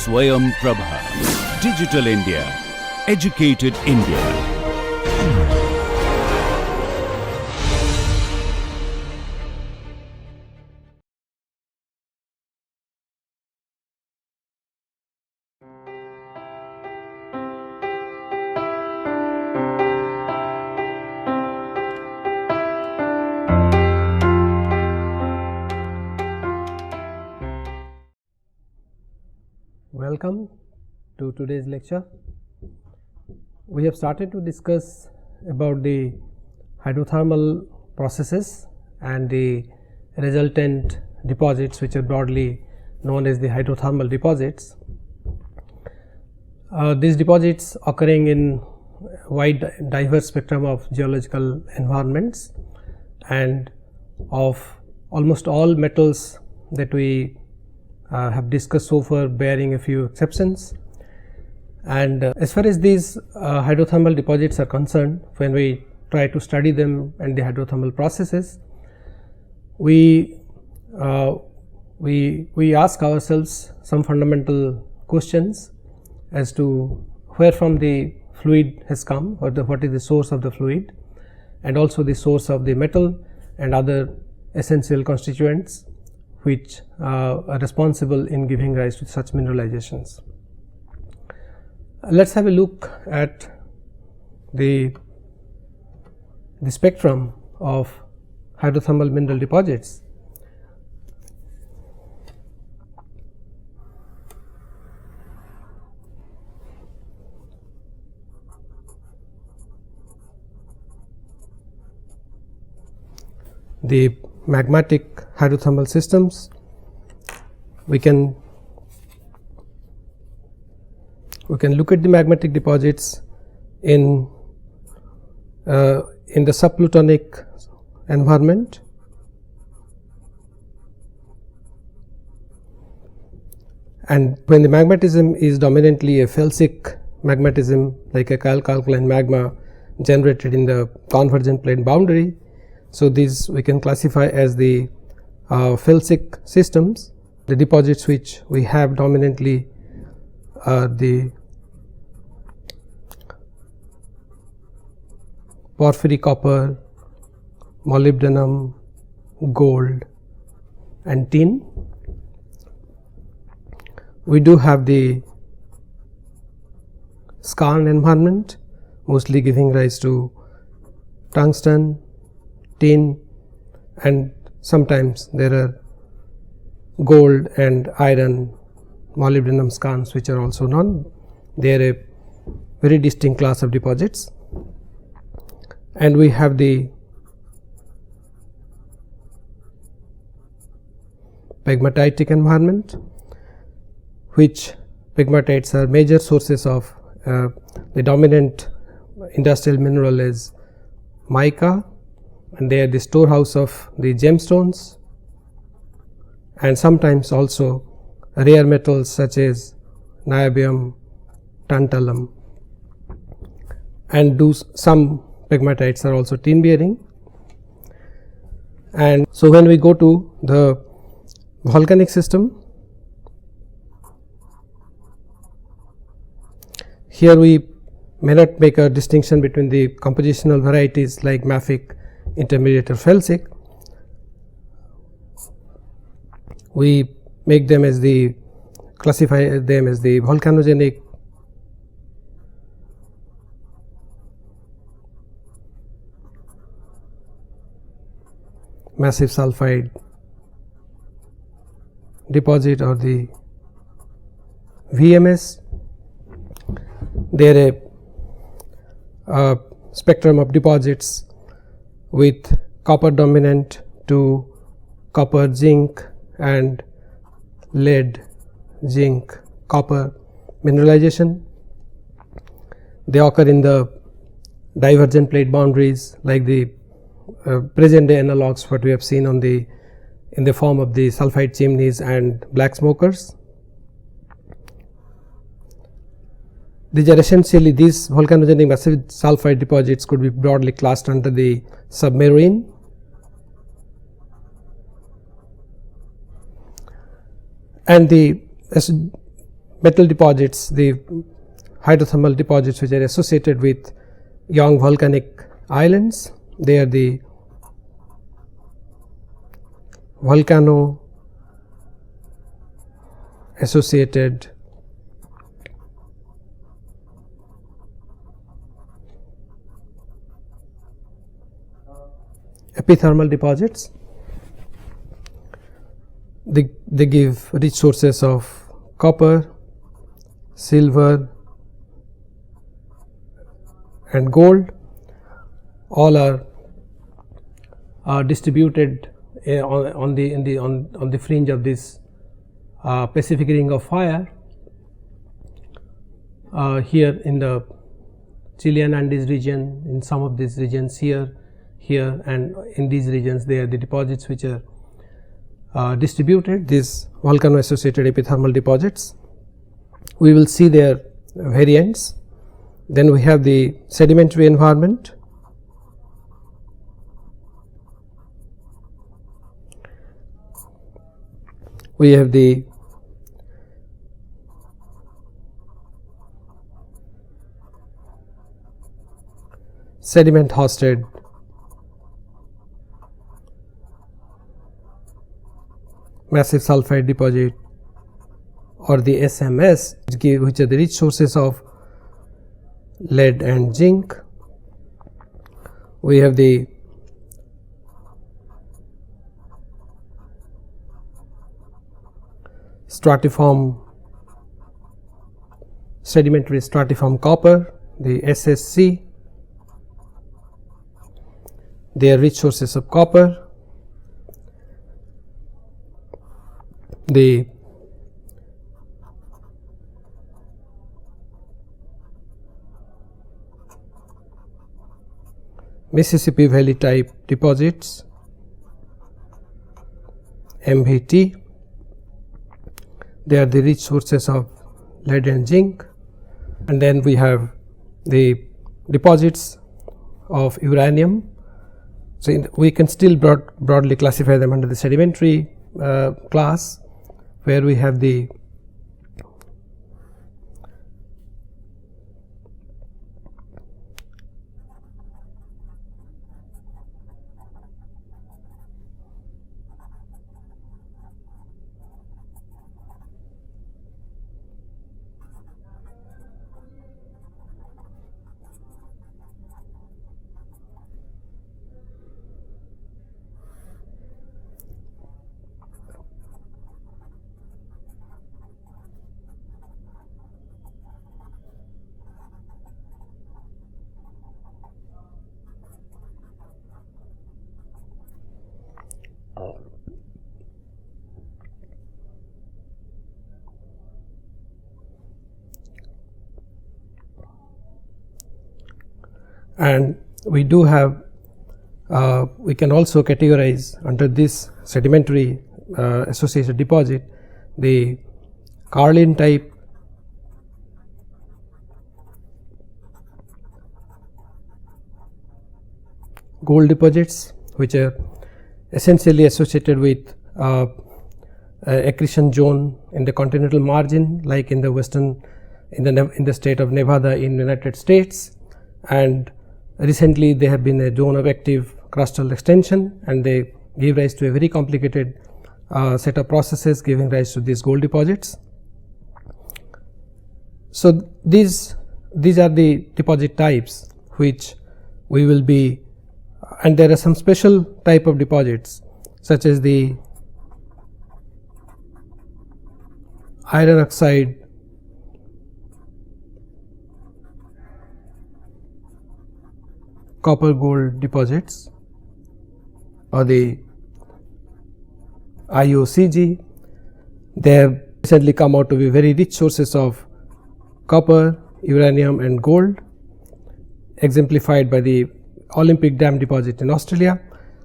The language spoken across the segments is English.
SwayamPrabha. Digital India. Educated India. Welcome to today's lecture. We have started to discuss about the hydrothermal processes and the resultant deposits, which are broadly known as the hydrothermal deposits. These deposits occurring in wide diverse spectrum of geological environments and of almost all metals that we have discussed so far, bearing a few exceptions. And as far as these hydrothermal deposits are concerned, when we try to study them and the hydrothermal processes, we ask ourselves some fundamental questions as to where from the fluid has come, or what is the source of the fluid, and also the source of the metal and other essential constituents which are responsible in giving rise to such mineralizations. Let us have a look at the spectrum of hydrothermal mineral deposits. The magmatic hydrothermal systems, we can look at the magmatic deposits in the subplutonic environment, and when the magmatism is dominantly a felsic magmatism, like a calc-alkaline magma generated in the convergent plane boundary. So, these we can classify as the felsic systems. The deposits which we have dominantly are the porphyry, copper, molybdenum, gold and tin. We do have the skarn environment, mostly giving rise to tungsten, tin, and sometimes there are gold and iron molybdenum skarns which are also known. They are a very distinct class of deposits. And we have the pegmatitic environment, which pegmatites are major sources of the dominant industrial mineral is mica, and they are the storehouse of the gemstones, and sometimes also rare metals such as niobium, tantalum, and some pegmatites are also tin bearing. And so, when we go to the volcanic system, here we may not make a distinction between the compositional varieties like mafic, intermediate or felsic. We make them as classify them as the volcanogenic, massive sulfide deposit, or the VMS. They are a spectrum of deposits with copper dominant to copper, zinc and lead, zinc, copper mineralization. They occur in the divergent plate boundaries like the present day analogues what we have seen on the in the form of the sulfide chimneys and black smokers. These are essentially, these volcanogenic massive sulfide deposits could be broadly classed under the submarine. And the metal deposits, the hydrothermal deposits which are associated with young volcanic islands. They are the volcano associated epithermal deposits. They give rich sources of copper, silver and gold. All are distributed on the fringe of this Pacific Ring of Fire. Here in the Chilean Andes region, in some of these regions here, and in these regions, they are the deposits which are distributed, these volcano associated epithermal deposits. We will see their variants. Then we have the sedimentary environment. We have the sediment hosted massive sulfide deposit, or the SMS, which are the rich sources of lead and zinc. We have the stratiform, sedimentary stratiform copper, the SSC. They are rich sources of copper. The Mississippi Valley type deposits, MVT. They are the rich sources of lead and zinc. And then we have the deposits of uranium. So we can still broadly classify them under the sedimentary class, where we have the and we do have we can also categorize under this sedimentary associated deposit the Carlin type gold deposits, which are essentially associated with accretion zone in the continental margin, like in the western, in the state of Nevada in United States. And recently they have been a zone of active crustal extension, and they give rise to a very complicated set of processes giving rise to these gold deposits. So these are the deposit types which we will be, and there are some special type of deposits such as the iron oxide copper gold deposits, or the IOCG. They have recently come out to be very rich sources of copper, uranium and gold, exemplified by the Olympic Dam deposit in Australia.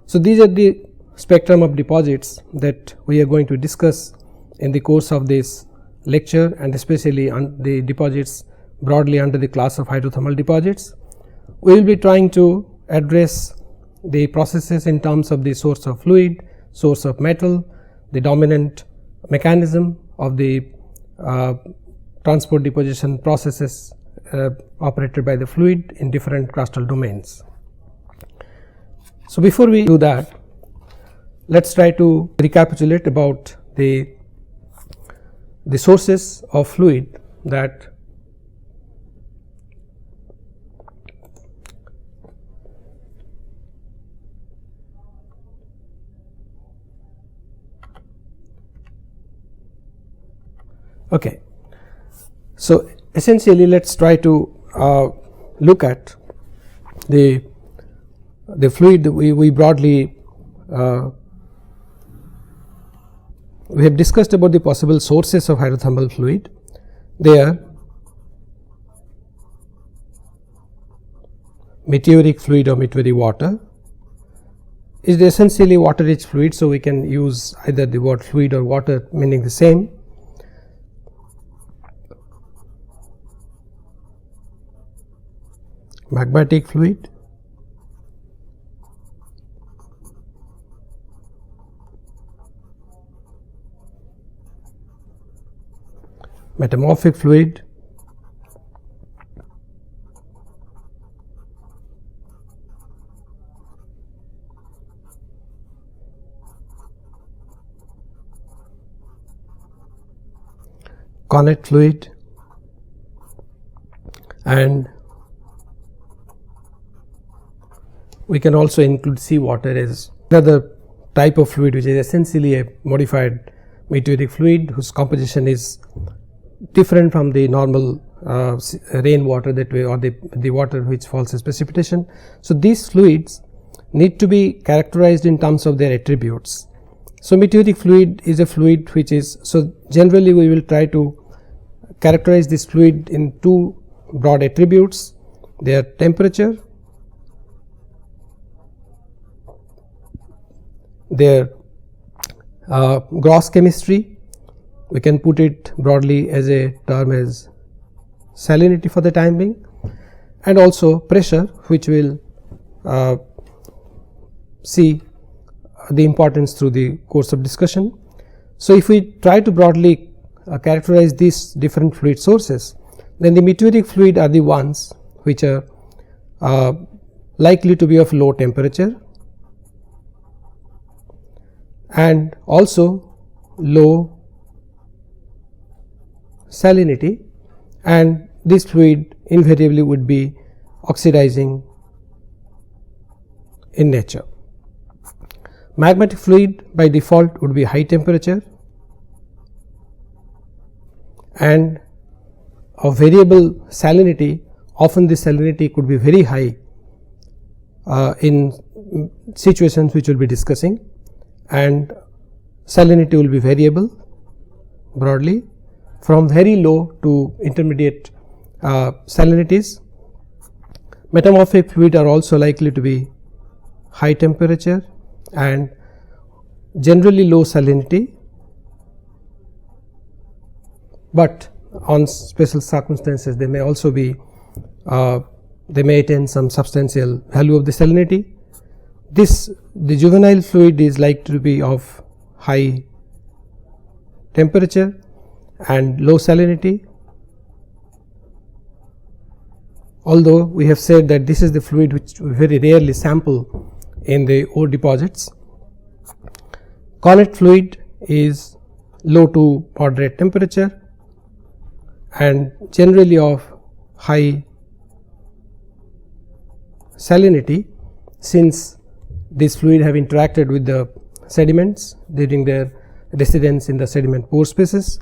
So these are the spectrum of deposits that we are going to discuss in the course of this lecture, and especially on the deposits broadly under the class of hydrothermal deposits. We will be trying to address the processes in terms of the source of fluid, source of metal, the dominant mechanism of the transport deposition processes operated by the fluid in different crustal domains. So, before we do that, let us try to recapitulate about the sources of fluid that okay. So, essentially let us try to look at the fluid. We broadly we have discussed about the possible sources of hydrothermal fluid. They are meteoric fluid or meteoric water is essentially water rich fluid. So, we can use either the word fluid or water meaning the same. Magmatic fluid, metamorphic fluid, connate fluid, and we can also include seawater as another type of fluid, which is essentially a modified meteoric fluid whose composition is different from the normal rainwater that we, or the water which falls as precipitation. So, these fluids need to be characterized in terms of their attributes. So, meteoric fluid is a fluid which is, so generally we will try to characterize this fluid in two broad attributes. Their temperature, their gross chemistry, we can put it broadly as a term as salinity for the time being, and also pressure, which will see the importance through the course of discussion. So, if we try to broadly characterize these different fluid sources, then the meteoric fluid are the ones which are likely to be of low temperature and also low salinity, and this fluid invariably would be oxidizing in nature. Magmatic fluid by default would be high temperature and of variable salinity. Often the salinity could be very high in situations which we will be discussing, and salinity will be variable broadly from very low to intermediate salinities. Metamorphic fluid are also likely to be high temperature and generally low salinity, but on special circumstances they may also be they may attain some substantial value of the salinity. The juvenile fluid is likely to be of high temperature and low salinity, although we have said that this is the fluid which we very rarely sample in the ore deposits. Connate fluid is low to moderate temperature and generally of high salinity, since this fluid have interacted with the sediments during their residence in the sediment pore spaces,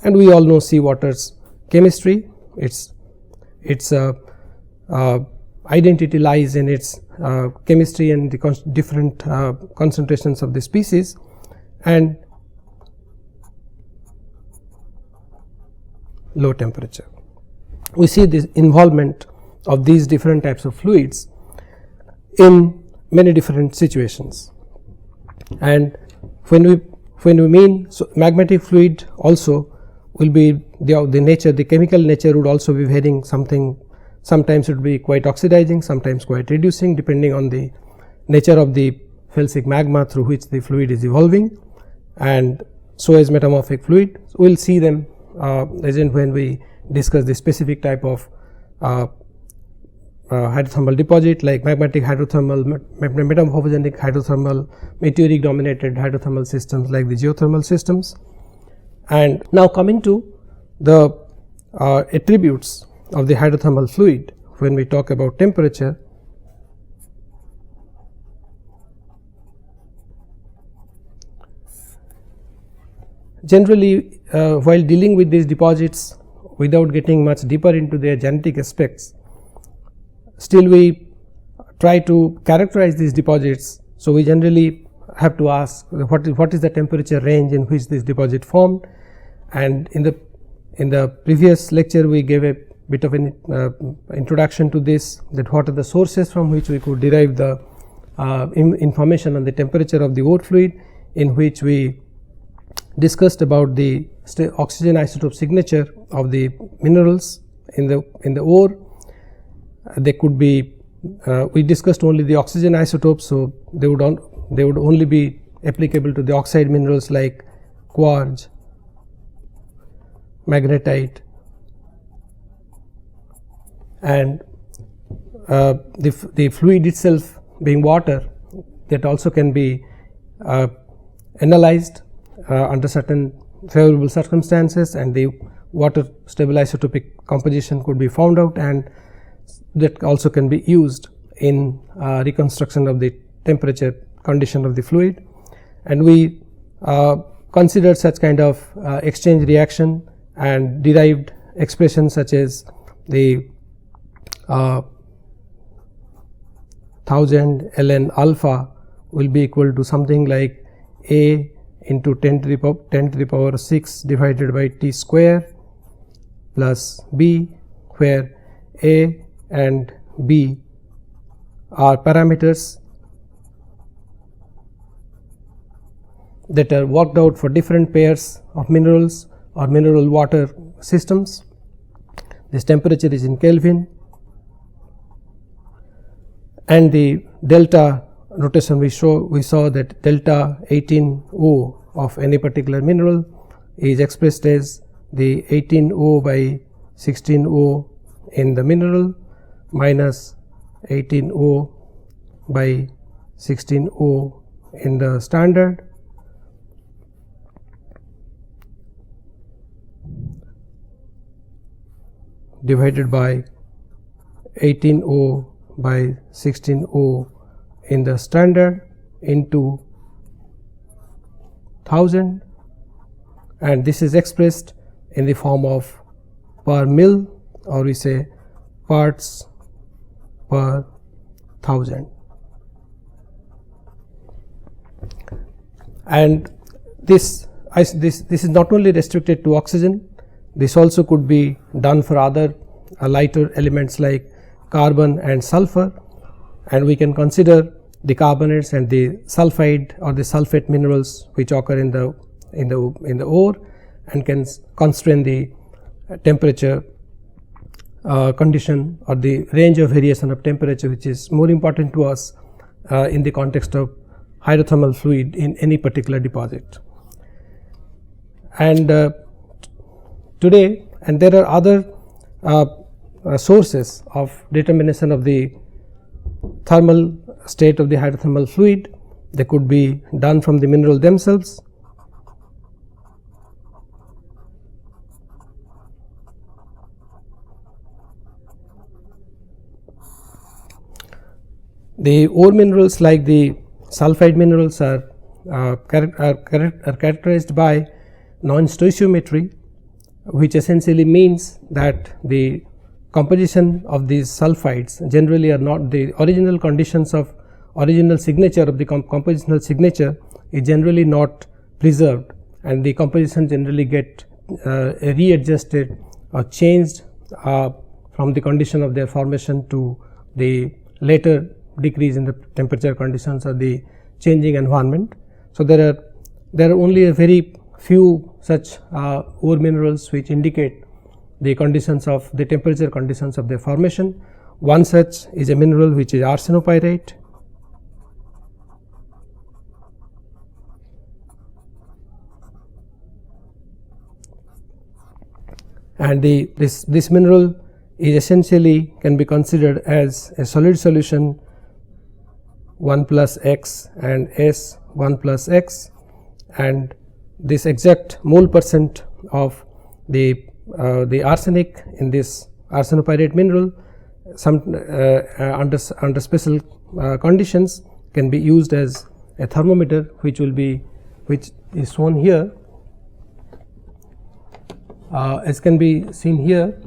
and we all know seawater's chemistry. Its identity lies in its chemistry and the different concentrations of the species, and low temperature. We see this involvement of these different types of fluids in many different situations, and when we mean, so magmatic fluid also will be the nature, the chemical nature would also be varying. Sometimes it would be quite oxidizing, sometimes quite reducing, depending on the nature of the felsic magma through which the fluid is evolving, and so is metamorphic fluid. We will see them agent when we discuss the specific type of hydrothermal deposit like magmatic hydrothermal, metamorphogenic hydrothermal, meteoric dominated hydrothermal systems like the geothermal systems. And now coming to the attributes of the hydrothermal fluid when we talk about temperature. Generally, while dealing with these deposits without getting much deeper into their genetic aspects, still we try to characterize these deposits. So, we generally have to ask what is the temperature range in which this deposit formed, and in the previous lecture we gave a bit of an introduction to this, that what are the sources from which we could derive the information on the temperature of the ore fluid, in which we discussed about the oxygen isotope signature of the minerals in the ore. They could be we discussed only the oxygen isotopes, so they would only be applicable to the oxide minerals like quartz, magnetite, and the fluid itself being water, that also can be analyzed under certain favorable circumstances, and the water stable isotopic composition could be found out, and that also can be used in reconstruction of the temperature condition of the fluid. And we considered such kind of exchange reaction and derived expressions such as the 1000 ln alpha will be equal to something like A into 10 to the power 6 divided by T square plus B, where A and B are parameters that are worked out for different pairs of minerals or mineral water systems. This temperature is in Kelvin, and the delta notation we saw that delta 18O of any particular mineral is expressed as the 18O by 16O in the mineral minus 18O by 16O in the standard, divided by 18O by 16O in the standard into 1000, and this is expressed in the form of per mil, or we say parts per 1000. And this is not only restricted to oxygen, this also could be done for other lighter elements like carbon and sulfur, and we can consider the carbonates and the sulfide or the sulfate minerals which occur in the ore, and can constrain the temperature condition or the range of variation of temperature, which is more important to us in the context of hydrothermal fluid in any particular deposit. And today, and there are other sources of determination of the thermal state of the hydrothermal fluid. They could be done from the mineral themselves. The ore minerals like the sulfide minerals are characterized by non-stoichiometry, which essentially means that the composition of these sulfides generally are not the original conditions of original signature of the compositional signature is generally not preserved, and the composition generally get readjusted or changed from the condition of their formation to the later decrease in the temperature conditions or the changing environment. So there are only a very few such ore minerals which indicate the conditions of the temperature conditions of their formation. One such is a mineral which is arsenopyrite. and this mineral is essentially can be considered as a solid solution 1 plus x and S 1 plus x, and this exact mole percent of the arsenic in this arsenopyrite mineral under special conditions can be used as a thermometer, which is shown here, as can be seen here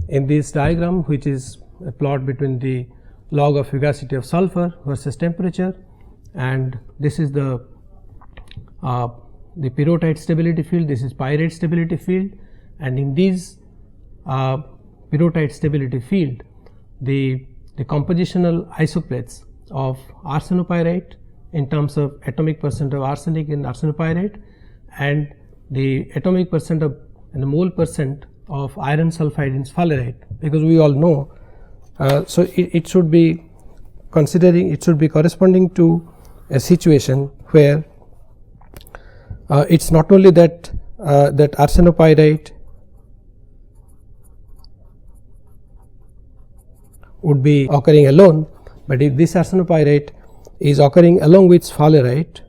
in this diagram, which is a plot between the log of fugacity of sulfur versus temperature, and this is the pyrrhotite stability field, this is pyrite stability field, and in these pyrrhotite stability field the compositional isopletes of arsenopyrite in terms of atomic percent of arsenic in arsenopyrite and the atomic percent of and the mole percent of iron sulfide in sphalerite, because we all know. So it should be corresponding to a situation where it's not only that arsenopyrite would be occurring alone, but if this arsenopyrite is occurring along with sphalerite,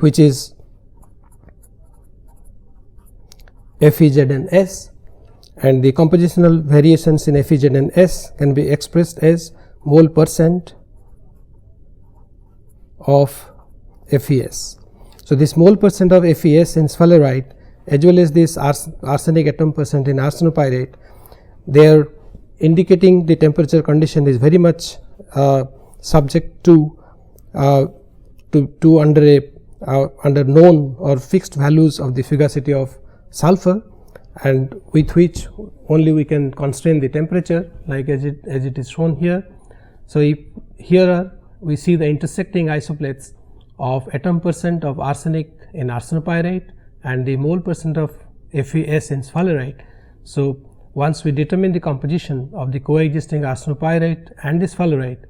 which is FeZnS, and the compositional variations in FeZnS can be expressed as mole percent of FeS. So, this mole percent of FeS in sphalerite as well as this arsenic atom percent in arsenopyrite, they are indicating the temperature condition is very much subject to under known or fixed values of the fugacity of sulfur, and with which only we can constrain the temperature, like as it is shown here. So, if here we see the intersecting isoplates of atom percent of arsenic in arsenopyrite and the mole percent of FeS in sphalerite. So, once we determine the composition of the coexisting arsenopyrite and the sphalerite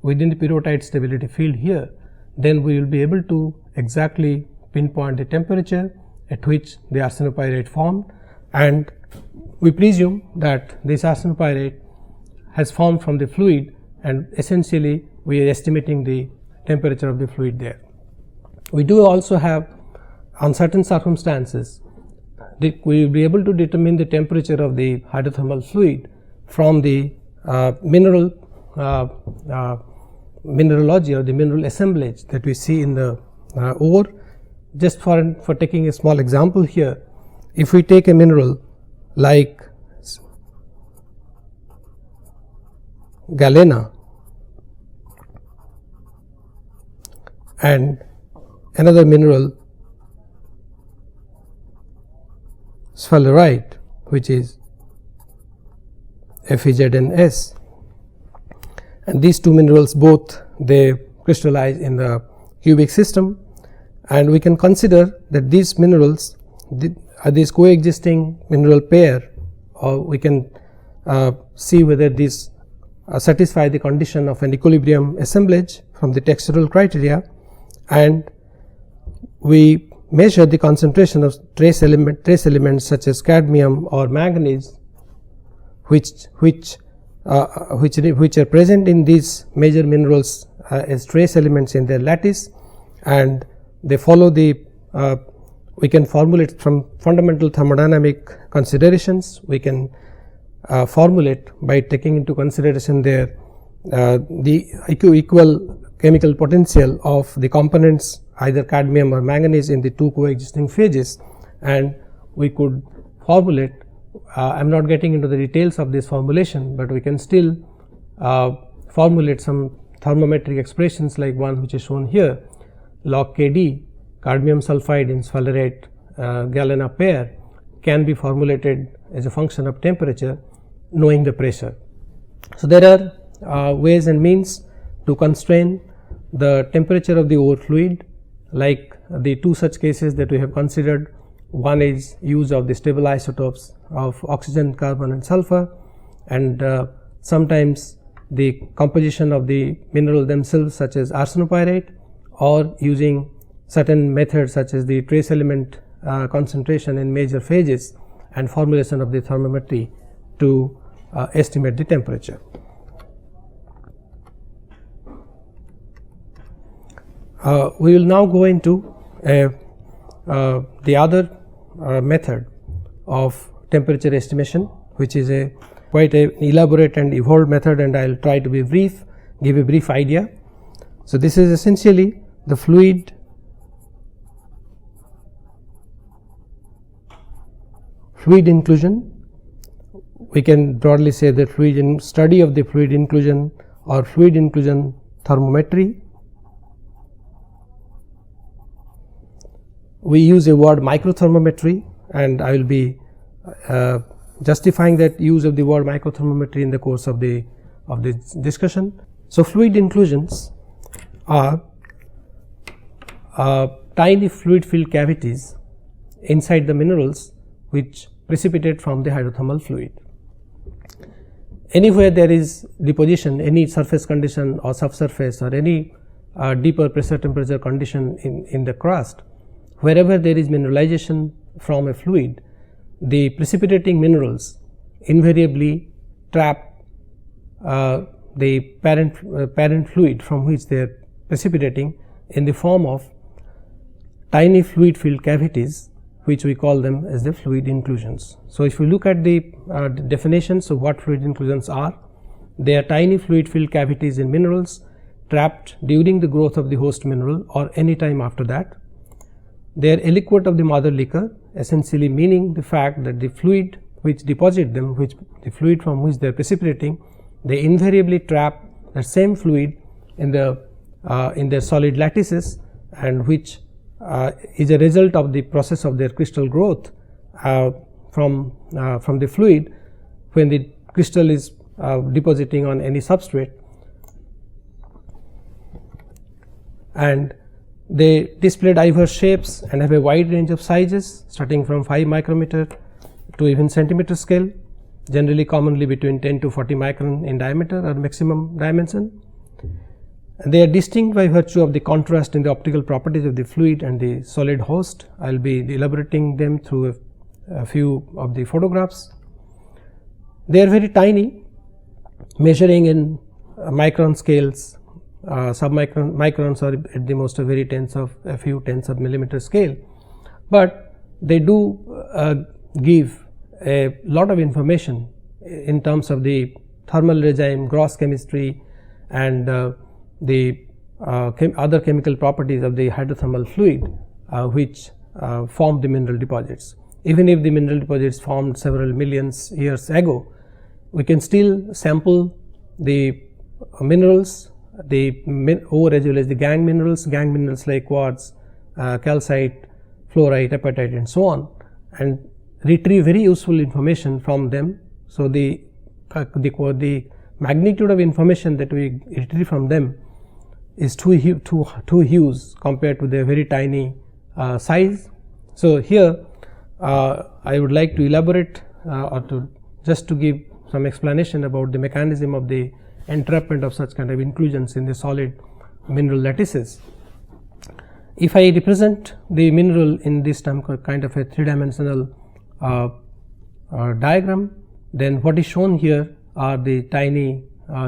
within the pyrrhotite stability field here, then we will be able to exactly pinpoint the temperature at which the arsenopyrite formed, and we presume that this arsenopyrite has formed from the fluid, and essentially we are estimating the temperature of the fluid there. We do also have, on certain circumstances, we will be able to determine the temperature of the hydrothermal fluid from the mineralogy or the mineral assemblage that we see in the ore. Just for taking a small example here, if we take a mineral like galena and another mineral sphalerite, which is FeZnS, and these two minerals both they crystallize in the cubic system, and we can consider that these minerals are this coexisting mineral pair, or we can see whether these satisfy the condition of an equilibrium assemblage from the textural criteria, and we measure the concentration of trace elements such as cadmium or manganese, which are present in these major minerals as trace elements in their lattice, and they follow the we can formulate from fundamental thermodynamic considerations. We can formulate by taking into consideration their the equal chemical potential of the components, either cadmium or manganese, in the two coexisting phases, and we could formulate. I am not getting into the details of this formulation, but we can still formulate some thermometric expressions like one which is shown here. Log Kd, cadmium sulfide in sphalerite galena pair, can be formulated as a function of temperature knowing the pressure. So, there are ways and means to constrain the temperature of the ore fluid, like the two such cases that we have considered. One is use of the stable isotopes of oxygen, carbon and sulfur, and sometimes the composition of the mineral themselves, such as arsenopyrite, or using certain methods such as the trace element concentration in major phases and formulation of the thermometry to estimate the temperature. We will now go into the other method of temperature estimation, which is a quite an elaborate and evolved method, and I will try to be brief, give a brief idea. So, this is essentially the fluid inclusion. We can broadly say that study of the fluid inclusion or fluid inclusion thermometry. We use a word microthermometry, and I will be justifying that use of the word microthermometry in the course of the discussion. So, fluid inclusions are tiny fluid filled cavities inside the minerals which precipitate from the hydrothermal fluid. Anywhere there is deposition, any surface condition or subsurface or any deeper pressure temperature condition in the crust, wherever there is mineralization from a fluid, the precipitating minerals invariably trap the parent fluid from which they are precipitating in the form of tiny fluid filled cavities, which we call them as the fluid inclusions. So, if you look at the definitions of what fluid inclusions are, they are tiny fluid filled cavities in minerals trapped during the growth of the host mineral or any time after that. They are aliquot of the mother liquor, essentially meaning the fact that the fluid which deposit them, the fluid from which they are precipitating, they invariably trap the same fluid in their solid lattices, and which is a result of the process of their crystal growth from the fluid when the crystal is depositing on any substrate, and they display diverse shapes and have a wide range of sizes starting from 5 micrometer to even centimeter scale, generally commonly between 10 to 40 micron in diameter or maximum dimension. And they are distinct by virtue of the contrast in the optical properties of the fluid and the solid host. I will be elaborating them through a few of the photographs. They are very tiny, measuring in micron scales, microns or at the most a few tens of millimeter scale, but they do give a lot of information in terms of the thermal regime, gross chemistry, and the other chemical properties of the hydrothermal fluid which form the mineral deposits. Even if the mineral deposits formed several millions years ago, we can still sample the minerals, ore as well as the gangue minerals like quartz, calcite, fluorite, apatite, and so on, and retrieve very useful information from them. So, the magnitude of information that we retrieve from them is too huge compared to their very tiny size. So, here I would like to elaborate or to give some explanation about the mechanism of the entrapment of such kind of inclusions in the solid mineral lattices. If I represent the mineral in this kind of a three-dimensional diagram, then what is shown here are the tiny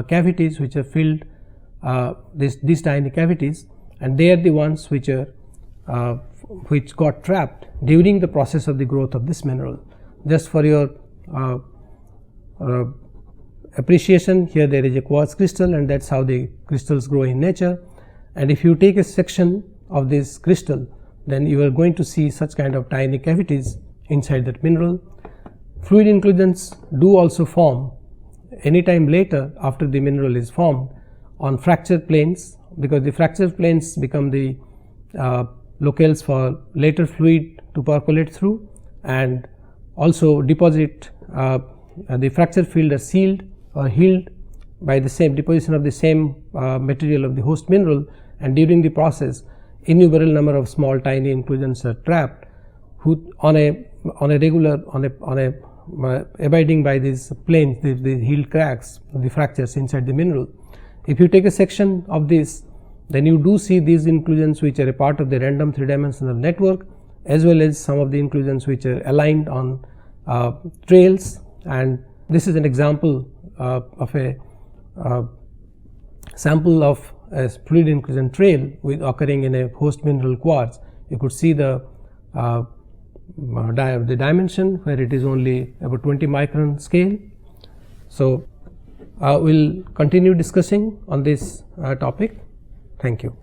cavities which are filled, these tiny cavities, and they are the ones which got trapped during the process of the growth of this mineral. Just for your appreciation, here there is a quartz crystal, and that is how the crystals grow in nature. And if you take a section of this crystal, then you are going to see such kind of tiny cavities inside that mineral. Fluid inclusions do also form anytime later after the mineral is formed on fracture planes, because the fracture planes become the locales for later fluid to percolate through, and also deposit the fracture field is sealed or healed by the same deposition of the same material of the host mineral, and during the process innumerable number of small tiny inclusions are trapped abiding by these planes, the healed cracks, the fractures inside the mineral. If you take a section of this, then you do see these inclusions which are a part of the random three-dimensional network, as well as some of the inclusions which are aligned on trails, and this is an example of a sample of a fluid inclusion trail with occurring in a host mineral quartz. You could see the dimension where it is only about 20 micron scale. So, we will continue discussing on this topic. Thank you.